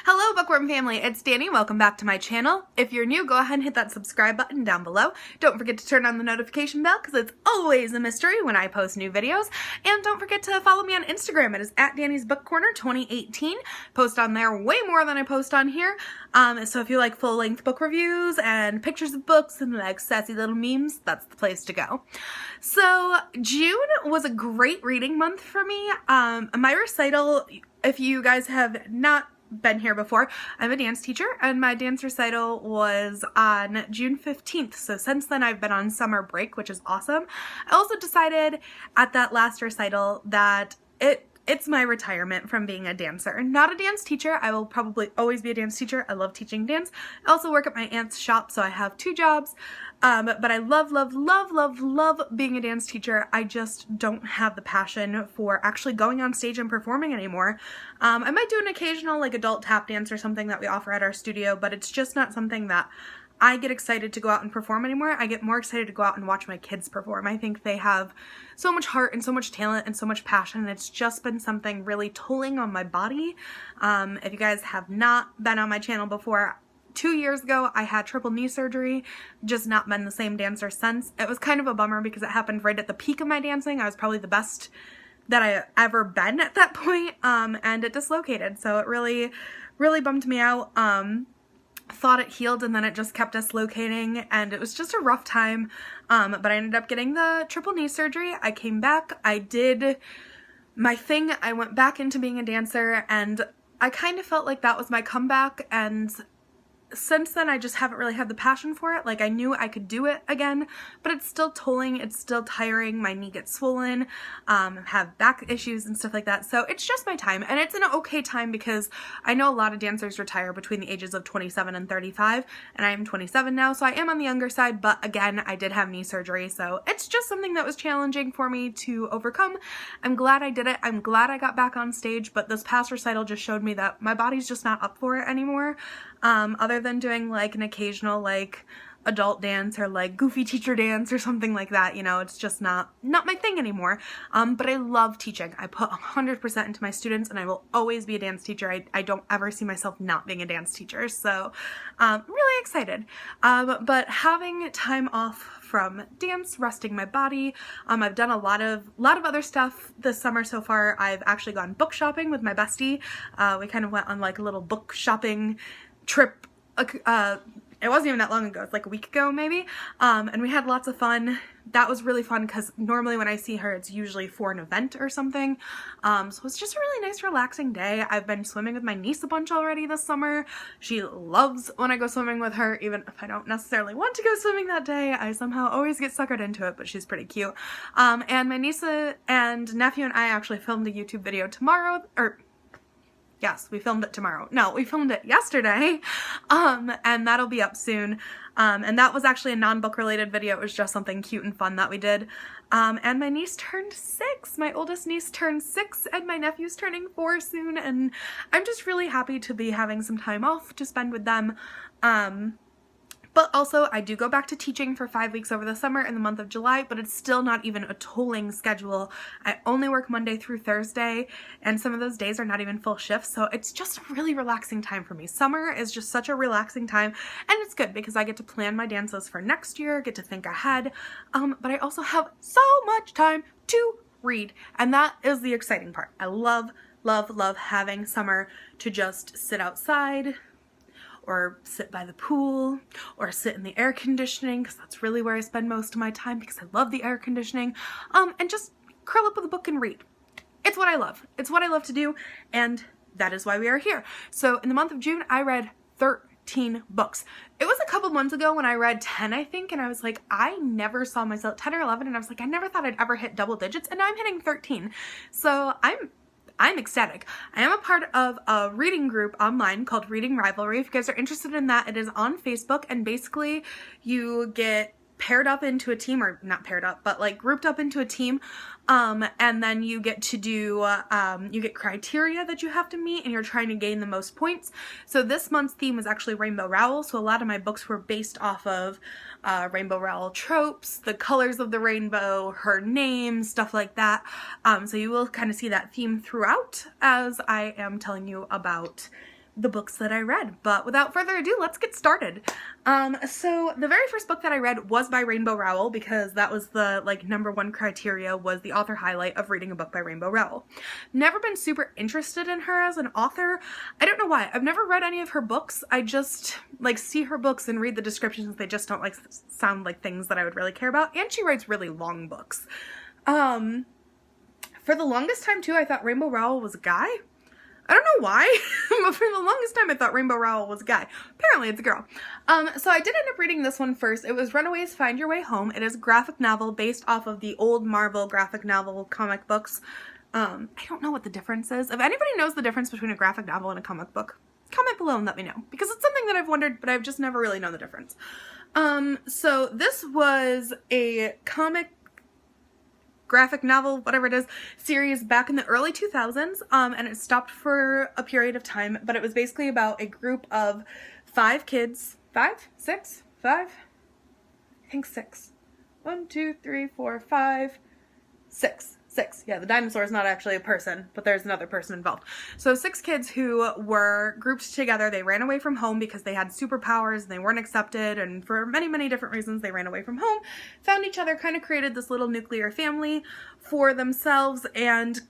Hello Bookworm family, it's Danny. Welcome back to my channel. If you're new, go ahead and hit that subscribe button down below. Don't forget to turn on the notification bell because it's always a mystery when I post new videos. And don't forget to follow me on Instagram. It is at Danny's Book Corner 2018. Post on there way more than I post on here. So if you like full-length book reviews and pictures of books and like sassy little memes, that's the place to go. So June was a great reading month for me. My recital, if you guys have not been here before, I'm a dance teacher and my dance recital was on June 15th. So since then I've been on summer break, which is awesome. I also decided at that last recital that it's my retirement from being a dancer. Not a dance teacher. I will probably always be a dance teacher. I love teaching dance. I also work at my aunt's shop, so I have two jobs. But I love being a dance teacher. I just don't have the passion for actually going on stage and performing anymore. I might do an occasional like adult tap dance or something that we offer at our studio, but it's just not something that I get excited to go out and perform anymore. I get more excited to go out and watch my kids perform. I think they have so much heart and so much talent and so much passion, and it's just been something really tolling on my body. If you guys have not been on my channel before, 2 years ago I had triple knee surgery, just not been the same dancer since. It was kind of a bummer because it happened right at the peak of my dancing. I was probably the best that I ever been at that point, and it dislocated, so it really bummed me out. Thought it healed and then it just kept dislocating and it was just a rough time, but I ended up getting the triple knee surgery. I came back, I did my thing, I went back into being a dancer, and I kind of felt like that was my comeback, and since then I just haven't really had the passion for it. Like, I knew I could do it again, but it's still tolling, it's still tiring, my knee gets swollen, have back issues and stuff like that, so it's just my time, and it's an okay time because I know a lot of dancers retire between the ages of 27 and 35, and I am 27 now, so I am on the younger side, but again, I did have knee surgery, so it's just something that was challenging for me to overcome. I'm glad I did it, I'm glad I got back on stage, but this past recital just showed me that my body's just not up for it anymore. Other than doing like an occasional like adult dance or like goofy teacher dance or something like that, you know, it's just not my thing anymore. But I love teaching. I put 100% into my students and I will always be a dance teacher. I don't ever see myself not being a dance teacher, so really excited. But having time off from dance, resting my body, I've done a lot of other stuff this summer so far. I've actually gone book shopping with my bestie. We kind of went on like a little book shopping trip. It wasn't even that long ago, it's like a week ago maybe, and we had lots of fun. That was really fun because normally when I see her it's usually for an event or something, so it's just a really nice relaxing day. I've been swimming with my niece a bunch already this summer. She loves when I go swimming with her, even if I don't necessarily want to go swimming that day. I somehow always get suckered into it, but she's pretty cute. And my niece and nephew and I actually filmed a YouTube video tomorrow, or yes, we filmed it tomorrow. No, we filmed it yesterday, and that'll be up soon. And that was actually a non-book related video. It was just something cute and fun that we did. And my niece turned 6. My oldest niece turned 6, and my nephew's turning 4 soon, and I'm just really happy to be having some time off to spend with them. But also, I do go back to teaching for 5 weeks over the summer in the month of July, but it's still not even a tolling schedule. I only work Monday through Thursday, and some of those days are not even full shifts, so it's just a really relaxing time for me. Summer is just such a relaxing time, and it's good because I get to plan my dances for next year, get to think ahead, but I also have so much time to read, and that is the exciting part. I love having summer to just sit outside, or sit by the pool, or sit in the air conditioning, because that's really where I spend most of my time because I love the air conditioning, and just curl up with a book and read. It's what I love. It's what I love to do, and that is why we are here. So in the month of June, I read 13 books. It was a couple months ago when I read 10, I think, and I was like, I never saw myself, 10 or 11, and I was like, I never thought I'd ever hit double digits, and now I'm hitting 13. So I'm ecstatic. I am a part of a reading group online called Reading Rivalry. If you guys are interested in that, it is on Facebook, and basically you get paired up into a team, or not paired up, but like grouped up into a team, and then you get to do, you get criteria that you have to meet, and you're trying to gain the most points. So this month's theme was actually Rainbow Rowell, so a lot of my books were based off of Rainbow Rowell tropes, the colors of the rainbow, her name, stuff like that. So you will kind of see that theme throughout as I am telling you about the books that I read. But without further ado, let's get started. So the very first book that I read was by Rainbow Rowell, because that was the #1 criteria, was the author highlight of reading a book by Rainbow Rowell. Never been super interested in her as an author. I don't know why. I've never read any of her books. I just see her books and read the descriptions. They just don't sound like things that I would really care about. And she writes really long books. For the longest time too, I thought Rainbow Rowell was a guy. I don't know why, but for the longest time I thought Rainbow Rowell was a guy. Apparently it's a girl. So I did end up reading this one first. It was Runaways Find Your Way Home. It is a graphic novel based off of the old Marvel graphic novel comic books. I don't know what the difference is. If anybody knows the difference between a graphic novel and a comic book, comment below and let me know, because it's something that I've wondered, but I've just never really known the difference. So this was a graphic novel, whatever it is, series back in the early 2000s, and it stopped for a period of time, but it was basically about a group of 5 kids, 5, 6, 5, I think 6, 1, 2, 3, 4, 5, 6. Yeah, the dinosaur is not actually a person, but there's another person involved. So 6 kids who were grouped together. They ran away from home because they had superpowers and they weren't accepted, and for many, many different reasons they ran away from home, found each other, kind of created this little nuclear family for themselves, and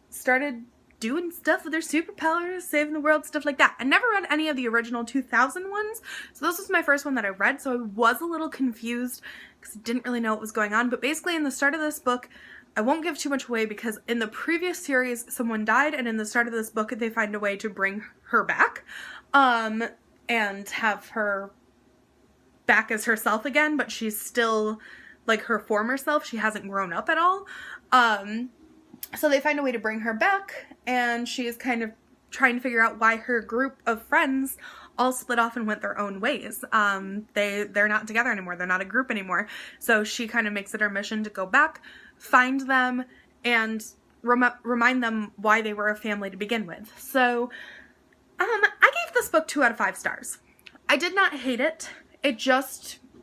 started doing stuff with their superpowers, saving the world, stuff like that. I never read any of the original 2000 ones, so this was my first one that I read, so I was a little confused because I didn't really know what was going on. But basically in the start of this book, I won't give too much away because in the previous series someone died, and in the start of this book they find a way to bring her back and have her back as herself again, but she's still like her former self. She hasn't grown up at all. So they find a way to bring her back, and she is kind of trying to figure out why her group of friends all split off and went their own ways. They're not together anymore. They're not a group anymore. So she kind of makes it her mission to go back, find them, and remind them why they were a family to begin with. So I gave this book 2 out of 5 stars. I did not hate it.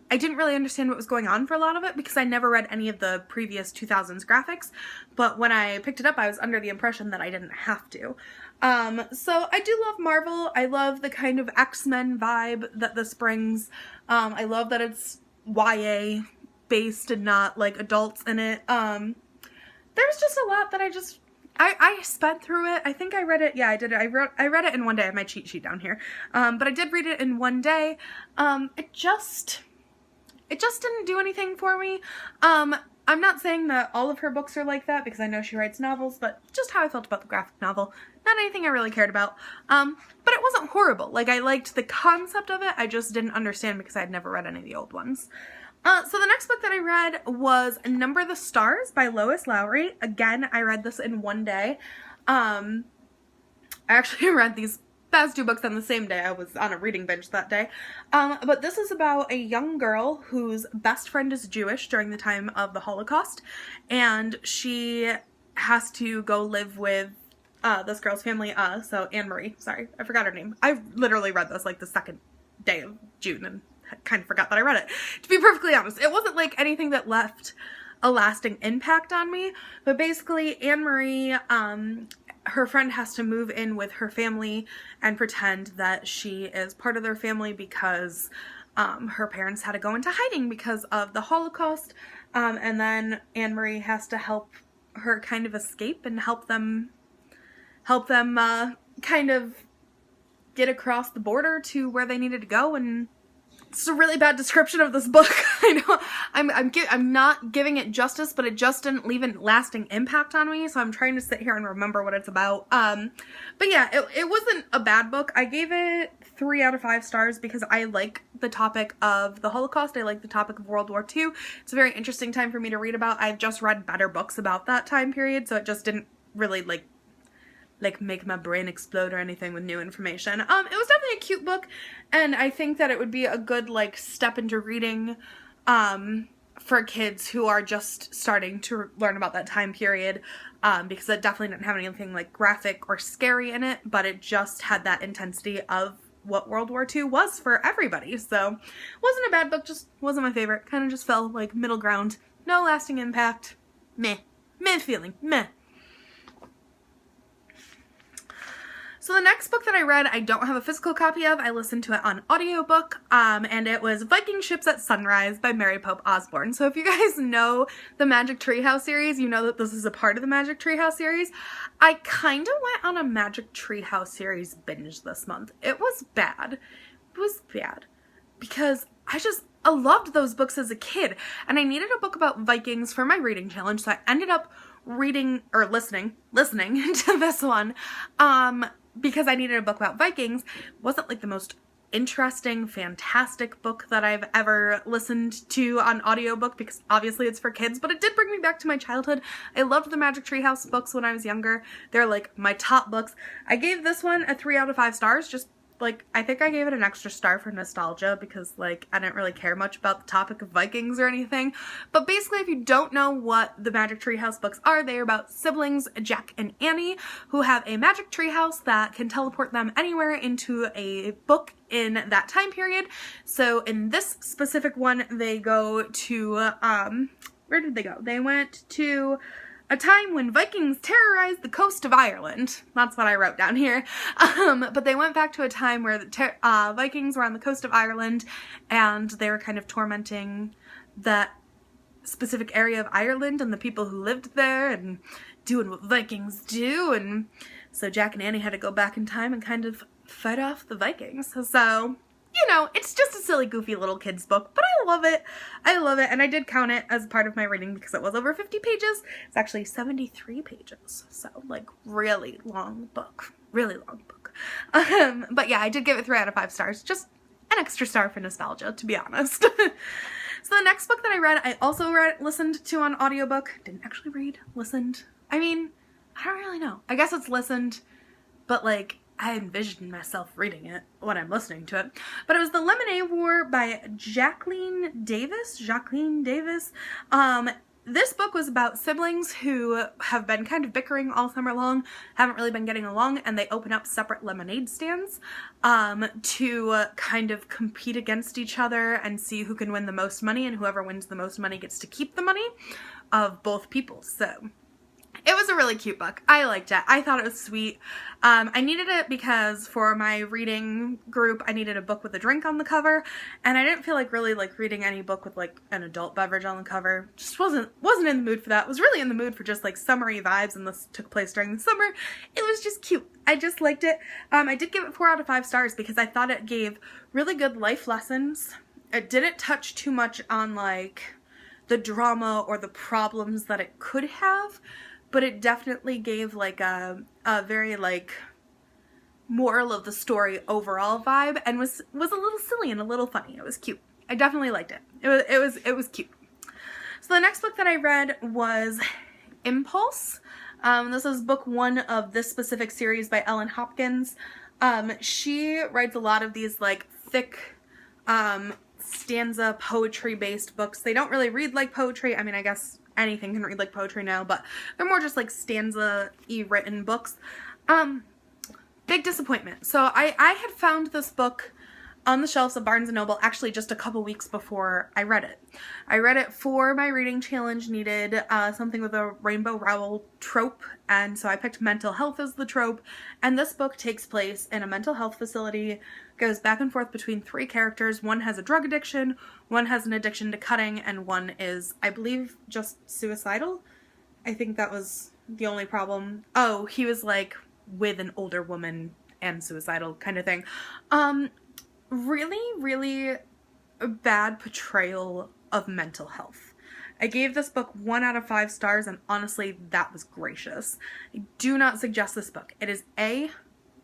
I didn't really understand what was going on for a lot of it because I never read any of the previous 2000s graphics, but when I picked it up I was under the impression that I didn't have to. So I do love Marvel. I love the kind of X-Men vibe that this brings. I love that it's YA based and not adults in it. There's just a lot that I sped through it. I think I read it. Yeah, I did. I read it in one day. I have my cheat sheet down here. But I did read it in one day. It just didn't do anything for me. I'm not saying that all of her books are like that because I know she writes novels, but just how I felt about the graphic novel. Not anything I really cared about. But it wasn't horrible. I liked the concept of it. I just didn't understand because I had never read any of the old ones. So the next book that I read was Number the Stars by Lois Lowry. Again, I read this in one day. I actually read these past 2 books on the same day. I was on a reading binge that day. But this is about a young girl whose best friend is Jewish during the time of the Holocaust, and she has to go live with this girl's family, so Anne-Marie. Sorry, I forgot her name. I literally read this the second day of June and kind of forgot that I read it. To be perfectly honest, it wasn't anything that left a lasting impact on me, but basically Anne-Marie, her friend has to move in with her family and pretend that she is part of their family because her parents had to go into hiding because of the Holocaust, and then Anne-Marie has to help her kind of escape and help them kind of get across the border to where they needed to go. And it's a really bad description of this book. I know I'm not giving it justice, but it just didn't leave a lasting impact on me, so I'm trying to sit here and remember what it's about. But yeah, it wasn't a bad book. I gave it 3 out of 5 stars because I like the topic of the Holocaust. I like the topic of World War II. It's a very interesting time for me to read about. I've just read better books about that time period, so it just didn't really make my brain explode or anything with new information. It was definitely a cute book, and I think that it would be a good step into reading for kids who are just starting to learn about that time period, because it definitely didn't have anything graphic or scary in it, but it just had that intensity of what World War II was for everybody. So wasn't a bad book, just wasn't my favorite. Kind of just felt middle ground, no lasting impact, meh feeling, meh. So the next book that I read, I don't have a physical copy of. I listened to it on audiobook, and it was Viking Ships at Sunrise by Mary Pope Osborne. So if you guys know the Magic Tree House series, you know that this is a part of the Magic Tree House series. I kind of went on a Magic Tree House series binge this month. It was bad. It was bad because I loved those books as a kid, and I needed a book about Vikings for my reading challenge, so I ended up reading or listening to this one because I needed a book about Vikings. It wasn't like the most interesting, fantastic book that I've ever listened to on audiobook because obviously it's for kids, but it did bring me back to my childhood. I loved the Magic Tree House books when I was younger. They're like my top books. I gave this one a 3 out of 5 stars, just like, I think I gave it an extra star for nostalgia because, like, I didn't really care much about the topic of Vikings or anything. But basically, if you don't know what the Magic Tree House books are, they are about siblings, Jack and Annie, who have a magic tree house that can teleport them anywhere into a book in that time period. So in this specific one, they go to, where did they go? They went to a time when Vikings terrorized the coast of Ireland. That's what I wrote down here. But they went back to a time where the Vikings were on the coast of Ireland and they were kind of tormenting that specific area of Ireland and the people who lived there and doing what Vikings do. And so Jack and Annie had to go back in time and kind of fight off the Vikings. So, you know, it's just a silly, goofy little kid's book, but I love it. I love it, and I did count it as part of my reading because it was over 50 pages. It's actually 73 pages, so, like, really long book. Really long book. But yeah, I did give it 3 out of 5 stars. Just an extra star for nostalgia, to be honest. So the next book that I read, I also listened to on audiobook. Didn't actually read, listened. I mean, I don't really know. I guess it's listened, but, like, I envisioned myself reading it when I'm listening to it. But it was The Lemonade War by Jacqueline Davis. This book was about siblings who have been kind of bickering all summer long, haven't really been getting along, and they open up separate lemonade stands to kind of compete against each other and see who can win the most money, and whoever wins the most money gets to keep the money of both people. So it was a really cute book. I liked it. I thought it was sweet. I needed it because for my reading group, I needed a book with a drink on the cover, and I didn't feel like really like reading any book with like an adult beverage on the cover. Just wasn't in the mood for that. Was really in the mood for just like summery vibes, and this took place during the summer. It was just cute. I just liked it. I did give it 4 out of 5 stars because I thought it gave really good life lessons. It didn't touch too much on like the drama or the problems that it could have, but it definitely gave like a very like moral of the story overall vibe, and was a little silly and a little funny. It was cute. I definitely liked it. It was cute. So the next book that I read was Impulse. This is book 1 of this specific series by Ellen Hopkins. She writes a lot of these like thick stanza poetry based books. They don't really read like poetry. I mean, I guess anything can read like poetry now, but they're more just like stanza-y written books. Big disappointment. So I had found this book on the shelves of Barnes & Noble actually just a couple weeks before I read it. I read it for my reading challenge, needed something with a Rainbow Rowell trope, and so I picked mental health as the trope, and this book takes place in a mental health facility, goes back and forth between 3 characters. One has a drug addiction, one has an addiction to cutting, and one is, I believe, just suicidal. I think that was the only problem. Oh, he was like with an older woman and suicidal kind of thing. Really, really bad portrayal of mental health. I gave this book 1 out of 5 stars, and honestly, that was gracious. I do not suggest this book. It is a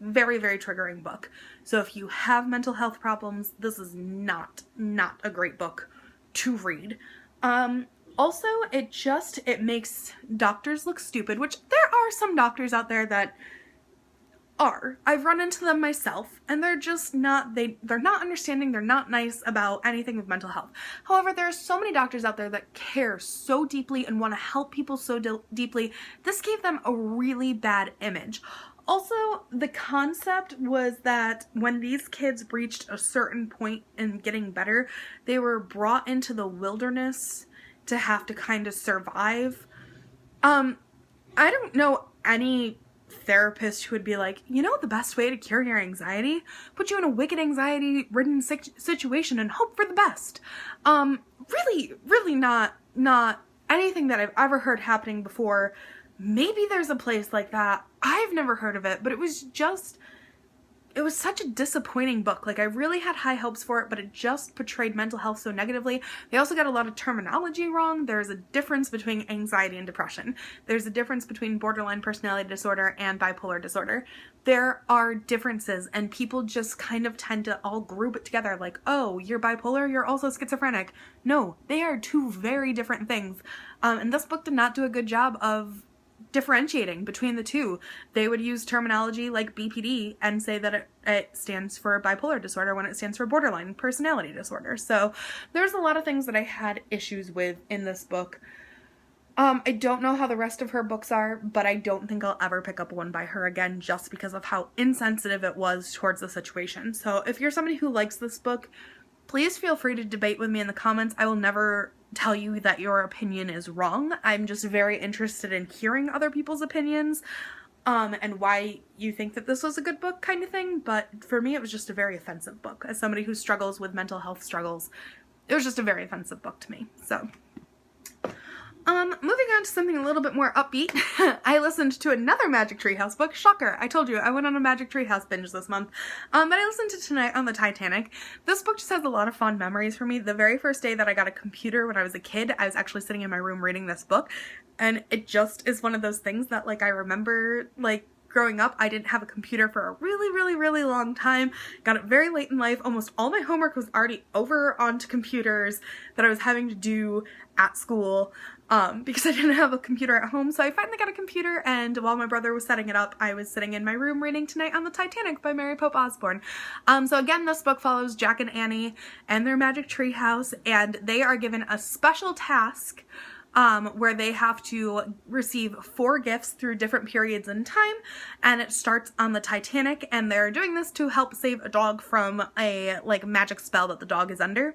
very, very triggering book. So if you have mental health problems, this is not a great book to read. Also, it makes doctors look stupid, which there are some doctors out there that are. I've run into them myself, and they're just not, they're not understanding, they're not nice about anything with mental health. However, there are so many doctors out there that care so deeply and want to help people so deeply. This gave them a really bad image. Also, the concept was that when these kids reached a certain point in getting better, they were brought into the wilderness to have to kind of survive. I don't know any therapist who would be like, you know, the best way to cure your anxiety? Put you in a wicked anxiety-ridden situation and hope for the best. Really not anything that I've ever heard happening before. Maybe there's a place like that. I've never heard of it, but it was such a disappointing book. Like, I really had high hopes for it, but it just portrayed mental health so negatively. They also got a lot of terminology wrong. There's a difference between anxiety and depression. There's a difference between borderline personality disorder and bipolar disorder. There are differences, and people just kind of tend to all group it together like, oh, you're bipolar, you're also schizophrenic. No, they are two very different things. And this book did not do a good job of differentiating between the two. They would use terminology like BPD and say that it stands for bipolar disorder when it stands for borderline personality disorder. So there's a lot of things that I had issues with in this book. I don't know how the rest of her books are, but I don't think I'll ever pick up one by her again just because of how insensitive it was towards the situation. So if you're somebody who likes this book, please feel free to debate with me in the comments. I will never tell you that your opinion is wrong. I'm just very interested in hearing other people's opinions, and why you think that this was a good book kind of thing. But for me, it was just a very offensive book. As somebody who struggles with mental health struggles, it was just a very offensive book to me. So, moving on to something a little bit more upbeat, I listened to another Magic Tree House book. Shocker, I told you, I went on a Magic Tree House binge this month. But I listened to Tonight on the Titanic. This book just has a lot of fond memories for me. The very first day that I got a computer when I was a kid, I was actually sitting in my room reading this book, and it just is one of those things that, like, I remember, like, growing up. I didn't have a computer for a really long time. Got it very late in life. Almost all my homework was already over onto computers that I was having to do at school, because I didn't have a computer at home. So I finally got a computer, and while my brother was setting it up, I was sitting in my room reading Tonight on the Titanic by Mary Pope Osborne. So again, this book follows Jack and Annie and their magic tree house, and they are given a special task where they have to receive 4 gifts through different periods in time, and it starts on the Titanic, and they're doing this to help save a dog from a, like, magic spell that the dog is under.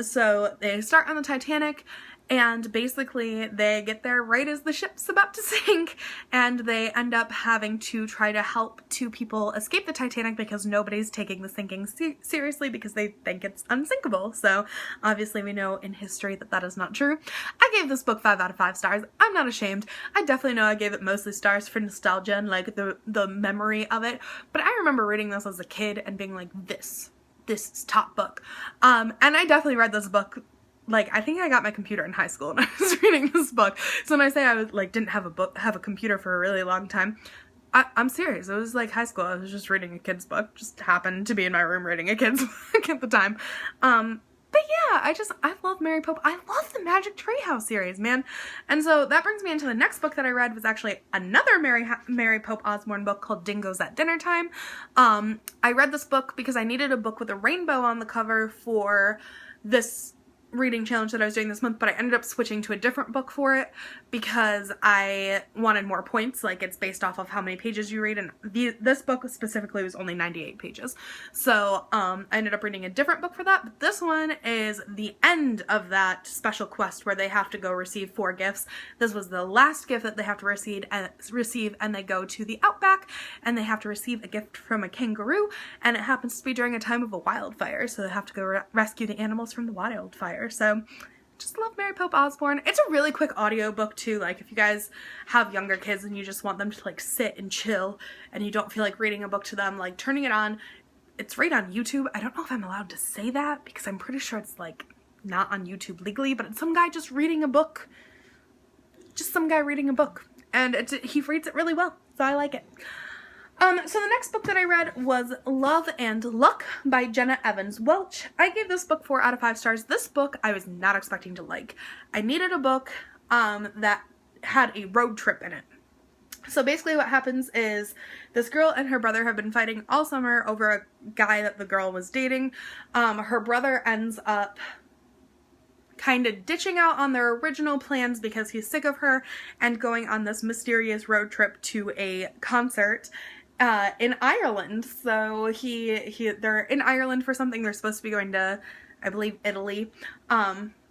So they start on the Titanic, and basically they get there right as the ship's about to sink, and they end up having to try to help 2 people escape the Titanic because nobody's taking the sinking seriously because they think it's unsinkable. So obviously we know in history that that is not true. I gave this book 5 out of 5 stars. I'm not ashamed. I definitely know I gave it mostly stars for nostalgia and, like, the memory of it, but I remember reading this as a kid and being like, this is top book. And I definitely read this book, like, I think I got my computer in high school and I was reading this book. So when I say I was, like, didn't have a computer for a really long time, I'm serious. It was like high school. I was just reading a kid's book. Just happened to be in my room reading a kid's book at the time. But yeah, I love Mary Pope. I love the Magic Tree House series, man. And so that brings me into the next book that I read, was actually another Mary Pope Osborne book called Dingoes at Dinner Time. I read this book because I needed a book with a rainbow on the cover for this reading challenge that I was doing this month, but I ended up switching to a different book for it because I wanted more points. Like, it's based off of how many pages you read, and this book specifically was only 98 pages. So I ended up reading a different book for that, but this one is the end of that special quest where they have to go receive 4 gifts. This was the last gift that they have to receive, and they go to the outback, and they have to receive a gift from a kangaroo, and it happens to be during a time of a wildfire, so they have to go rescue the animals from the wildfire. So just love Mary Pope Osborne. It's a really quick audiobook too. Like, if you guys have younger kids and you just want them to, like, sit and chill and you don't feel like reading a book to them, like, turning it on, it's right on YouTube. I don't know if I'm allowed to say that because I'm pretty sure it's, like, not on YouTube legally, but it's some guy just reading a book. Just some guy reading a book. And he reads it really well, so I like it. So the next book that I read was Love and Luck by Jenna Evans Welch. I gave this book 4 out of 5 stars. This book I was not expecting to like. I needed a book that had a road trip in it. So basically what happens is this girl and her brother have been fighting all summer over a guy that the girl was dating. Her brother ends up kind of ditching out on their original plans because he's sick of her and going on this mysterious road trip to a concert in Ireland. So they're in Ireland for something. They're supposed to be going to, I believe, Italy.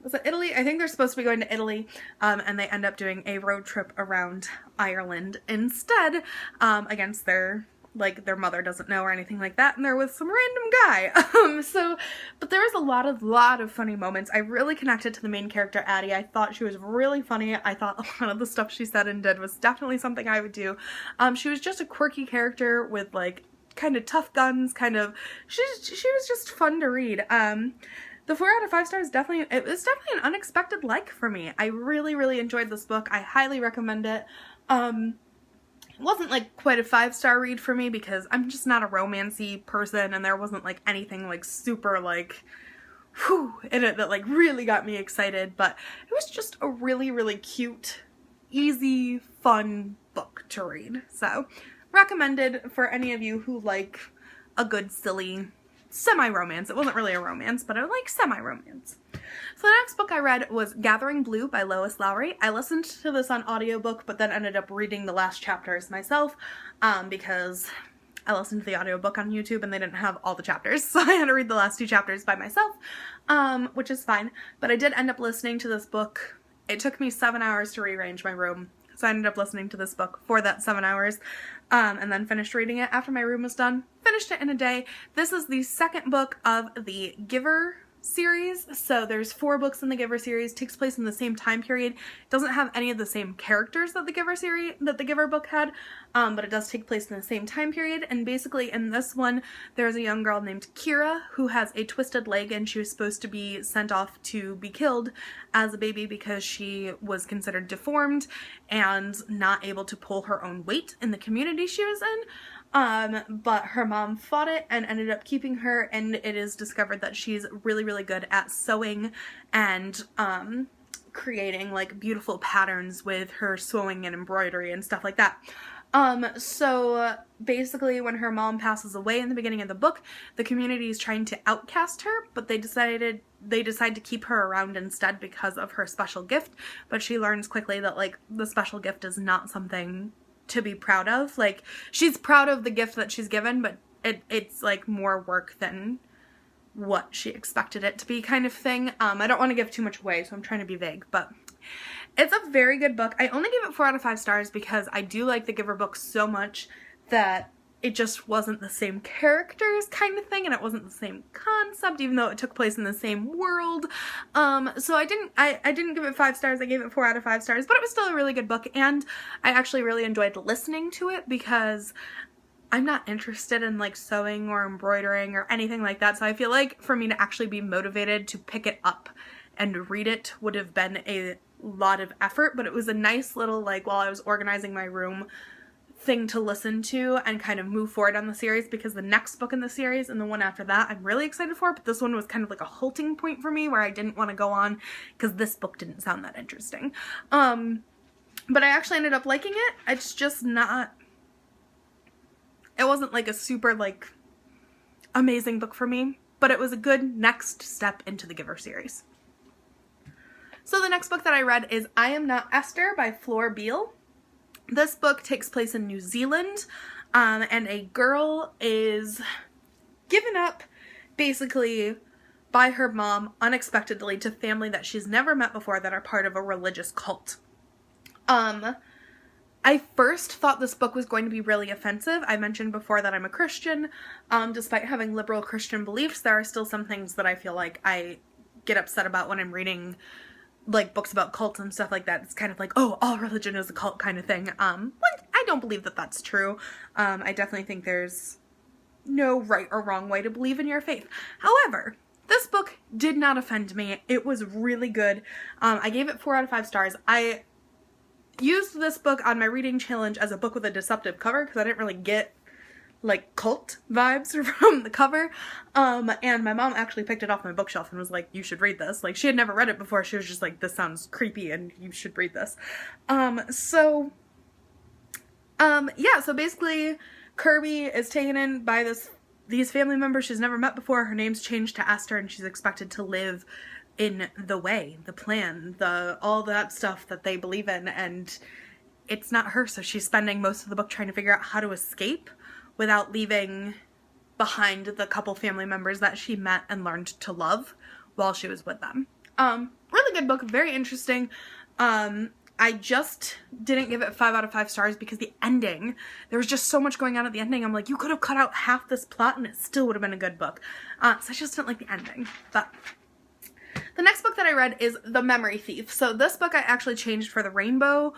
was it Italy? I think they're supposed to be going to Italy, and they end up doing a road trip around Ireland instead, against their mother doesn't know or anything like that, and they're with some random guy. But there was a lot of funny moments. I really connected to the main character, Addie. I thought she was really funny. I thought a lot of the stuff she said and did was definitely something I would do. She was just a quirky character with, like, kind of tough guns, she was just fun to read. The 4 out of 5 stars it was definitely an unexpected like for me. I really enjoyed this book. I highly recommend it. It wasn't like quite a 5-star read for me because I'm just not a romancy person, and there wasn't like anything like super like whew in it that like really got me excited, but it was just a really cute, easy, fun book to read. So recommended for any of you who like a good silly semi-romance. It wasn't really a romance, but I like semi-romance. So the next book I read was Gathering Blue by Lois Lowry. I listened to this on audiobook, but then ended up reading the last chapters myself, because I listened to the audiobook on YouTube and they didn't have all the chapters, so I had to read the last 2 chapters by myself, which is fine. But I did end up listening to this book. It took me 7 hours to rearrange my room, so I ended up listening to this book for that 7 hours, and then finished reading it after my room was done. Finished it in a day. This is the second book of the Giver series. So there's 4 books in the Giver series. Takes place in the same time period. Doesn't have any of the same characters that the Giver book had, but it does take place in the same time period. And basically in this one, there's a young girl named Kira who has a twisted leg, and she was supposed to be sent off to be killed as a baby because she was considered deformed and not able to pull her own weight in the community she was in. But her mom fought it and ended up keeping her, and it is discovered that she's really good at sewing and creating like beautiful patterns with her sewing and embroidery and stuff like that. So basically when her mom passes away in the beginning of the book, the community is trying to outcast her, but they decide to keep her around instead because of her special gift. But she learns quickly that like the special gift is not something to be proud of. Like, she's proud of the gift that she's given, but it's like more work than what she expected it to be, kind of thing. I don't want to give too much away, so I'm trying to be vague, but it's a very good book. I only gave it 4 out of 5 stars because I do like the Giver books so much that it just wasn't the same characters kind of thing, and it wasn't the same concept, even though it took place in the same world. So I didn't give it 5 stars, I gave it 4 out of 5 stars, but it was still a really good book, and I actually really enjoyed listening to it because I'm not interested in like sewing or embroidering or anything like that, so I feel like for me to actually be motivated to pick it up and read it would have been a lot of effort, but it was a nice little, like, while I was organizing my room, thing to listen to and kind of move forward on the series, because the next book in the series and the one after that I'm really excited for, but this one was kind of like a halting point for me where I didn't want to go on because this book didn't sound that interesting. But I actually ended up liking it. It's just not, it wasn't like a super like amazing book for me, but it was a good next step into the Giver series. So the next book that I read is I Am Not Esther by Flor Beale. This book takes place in New Zealand, and a girl is given up basically by her mom unexpectedly to family that she's never met before that are part of a religious cult. I first thought this book was going to be really offensive. I mentioned before that I'm a Christian. Despite having liberal Christian beliefs, there are still some things that I feel like I get upset about when I'm reading like books about cults and stuff like that. It's kind of like, oh, all religion is a cult kind of thing. I don't believe that that's true. I definitely think there's no right or wrong way to believe in your faith. However, this book did not offend me. It was really good. I gave it 4 out of 5 stars. I used this book on my reading challenge as a book with a deceptive cover because I didn't really get like cult vibes from the cover, and my mom actually picked it off my bookshelf and was like, you should read this. Like, she had never read it before. She was just like, this sounds creepy and you should read this. Yeah, so basically Kirby is taken in by these family members she's never met before. Her name's changed to Esther, and she's expected to live in the way, the plan, all that stuff that they believe in, and it's not her, so she's spending most of the book trying to figure out how to escape without leaving behind the couple family members that she met and learned to love while she was with them. Really good book, very interesting. I just didn't give it 5 out of 5 stars because the ending, there was just so much going on at the ending. I'm like, you could have cut out half this plot and it still would have been a good book. So I just didn't like the ending. But the next book that I read is The Memory Thief. So this book I actually changed for the Rainbow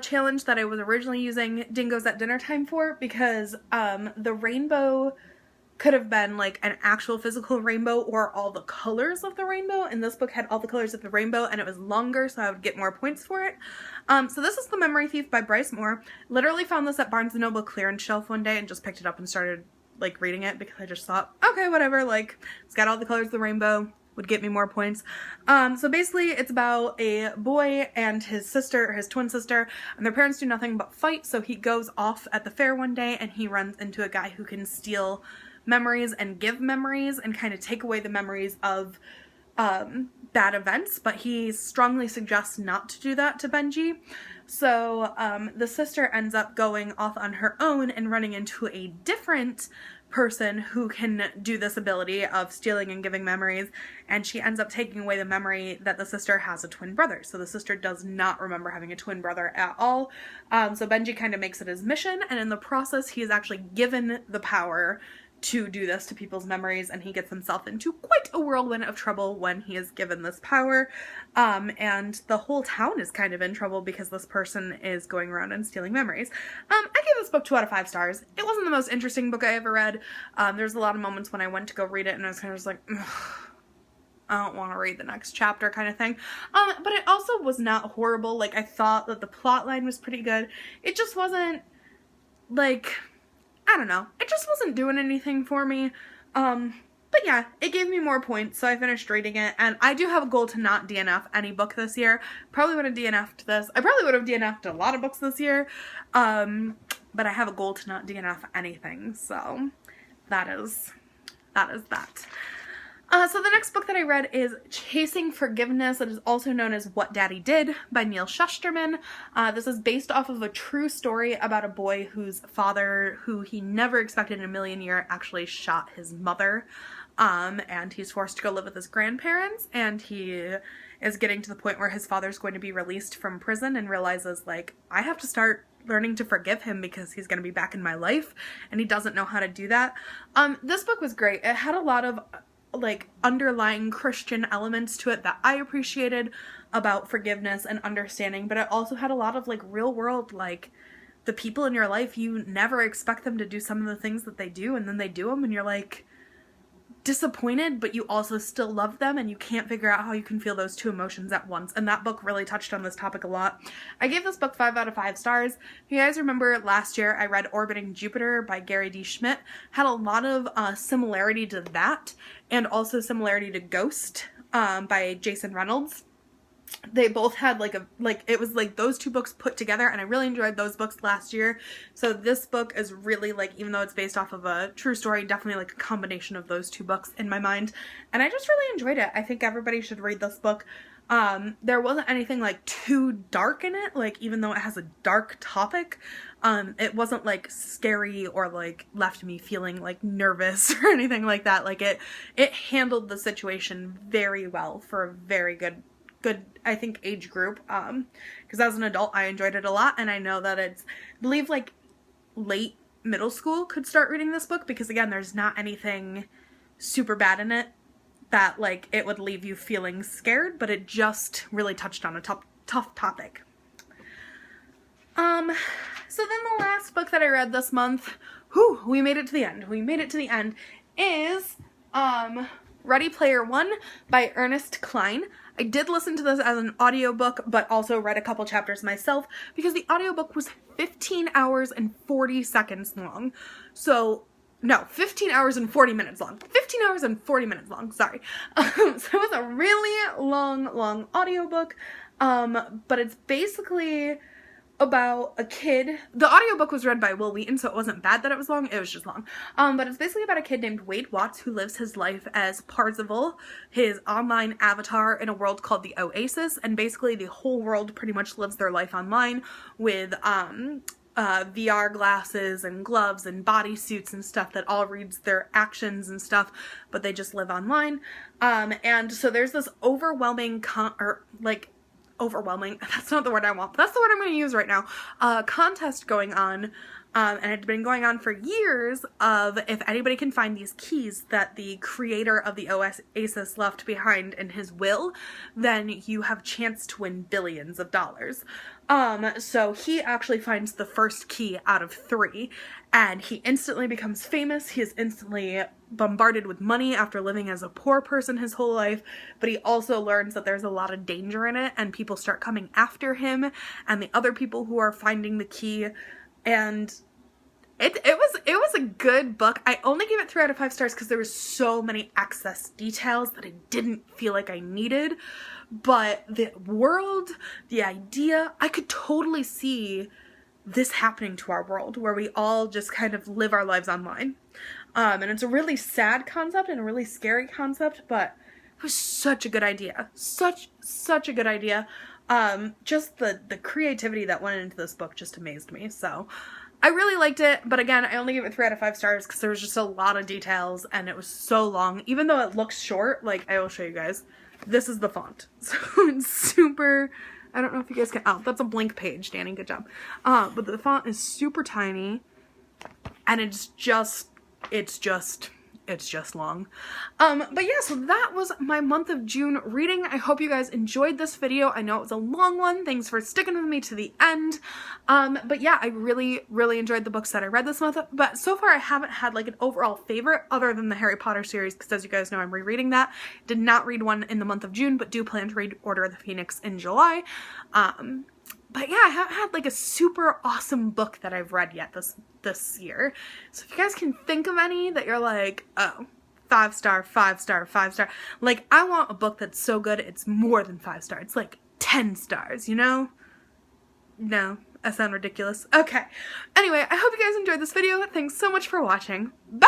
challenge that I was originally using Dingoes at Dinner Time for, because the rainbow could have been like an actual physical rainbow or all the colors of the rainbow, and this book had all the colors of the rainbow and it was longer, so I would get more points for it. So this is The Memory Thief by Bryce Moore. Literally found this at Barnes & Noble clearance shelf one day and just picked it up and started like reading it because I just thought, okay, whatever, like it's got all the colors of the rainbow, would get me more points. So basically it's about a boy and his sister, or his twin sister, and their parents do nothing but fight, so he goes off at the fair one day and he runs into a guy who can steal memories and give memories and kind of take away the memories of bad events, but he strongly suggests not to do that to Benji. So the sister ends up going off on her own and running into a different person who can do this ability of stealing and giving memories, and she ends up taking away the memory that the sister has a twin brother. So the sister does not remember having a twin brother at all. So Benji kind of makes it his mission, and in the process he is actually given the power to do this to people's memories, and he gets himself into quite a whirlwind of trouble when he is given this power. And the whole town is kind of in trouble because this person is going around and stealing memories. I gave this book 2 out of 5 stars. It wasn't the most interesting book I ever read. There's a lot of moments when I went to go read it and I was kind of just like, I don't want to read the next chapter kind of thing. But it also was not horrible. Like, I thought that the plot line was pretty good. It just wasn't, like, I don't know. It just wasn't doing anything for me. But yeah, it gave me more points, so I finished reading it. And I do have a goal to not DNF any book this year. Probably would have DNF'd this. I probably would have DNF'd a lot of books this year. But I have a goal to not DNF anything. So that is that. So the next book that I read is Chasing Forgiveness. It is also known as What Daddy Did by Neal Shusterman. This is based off of a true story about a boy whose father, who he never expected in a million years, actually shot his mother. And he's forced to go live with his grandparents, and he is getting to the point where his father's going to be released from prison and realizes, like, I have to start learning to forgive him because he's going to be back in my life, and he doesn't know how to do that. This book was great. It had a lot of like underlying Christian elements to it that I appreciated about forgiveness and understanding, but it also had a lot of like real world, like the people in your life, you never expect them to do some of the things that they do, and then they do them and you're like disappointed, but you also still love them, and you can't figure out how you can feel those two emotions at once. And that book really touched on this topic a lot. I gave this book 5 out of 5 stars. If you guys remember last year I read Orbiting Jupiter by Gary D. Schmidt. Had a lot of similarity to that, and also similarity to Ghost by Jason Reynolds. They both had it was like those two books put together, and I really enjoyed those books last year. So this book is really like, even though it's based off of a true story, definitely like a combination of those two books in my mind, and I just really enjoyed it. I think everybody should read this book. There wasn't anything like too dark in it, like even though it has a dark topic, it wasn't like scary or like left me feeling like nervous or anything like that. Like it handled the situation very well for a very good, I think, age group, because as an adult I enjoyed it a lot, and I know that it's, I believe like late middle school could start reading this book, because again, there's not anything super bad in it that like it would leave you feeling scared, but it just really touched on a tough topic. So then the last book that I read this month, we made it to the end, is Ready Player One by Ernest Cline. I did listen to this as an audiobook, but also read a couple chapters myself, because the audiobook was 15 hours and 40 seconds long. So, no, 15 hours and 40 minutes long. 15 hours and 40 minutes long, sorry. So it was a really long audiobook, but it's basically about a kid. The audiobook was read by Will Wheaton, so it wasn't bad that it was long, it was just long. But it's basically about a kid named Wade Watts who lives his life as Parzival, his online avatar in a world called the Oasis, and basically the whole world pretty much lives their life online with VR glasses and gloves and bodysuits and stuff that all reads their actions and stuff, but they just live online. And so there's this overwhelming, overwhelming, that's not the word I want, but that's the word I'm going to use right now, contest going on. And it's been going on for years of if anybody can find these keys that the creator of the Oasis left behind in his will, then you have a chance to win billions of dollars. So he actually finds the first key out of 3, and he instantly becomes famous. He is instantly bombarded with money after living as a poor person his whole life, but he also learns that there's a lot of danger in it, and people start coming after him and the other people who are finding the key. And it was a good book. I only gave it 3 out of 5 stars because there was so many excess details that I didn't feel like I needed. But the world, the idea, I could totally see this happening to our world where we all just kind of live our lives online. And it's a really sad concept and a really scary concept, but it was such a good idea. Such a good idea. Just the creativity that went into this book just amazed me. So I really liked it, but again, I only gave it 3 out of 5 stars because there was just a lot of details and it was so long. Even though it looks short, like I will show you guys, this is the font. So it's super, I don't know if you guys can, oh, that's a blank page, Danny, good job. But the font is super tiny and it's just long. But yeah, so that was my month of June reading. I hope you guys enjoyed this video. I know it was a long one. Thanks for sticking with me to the end. But yeah, I really enjoyed the books that I read this month. But so far I haven't had like an overall favorite other than the Harry Potter series, because as you guys know, I'm rereading that. Did not read one in the month of June, but do plan to read Order of the Phoenix in July. But yeah, I haven't had like a super awesome book that I've read yet this year. So if you guys can think of any that you're like, oh, 5 star, 5 star, 5 star. Like, I want a book that's so good it's more than 5 stars. It's like 10 stars, you know? No, I sound ridiculous. Okay. Anyway, I hope you guys enjoyed this video. Thanks so much for watching. Bye!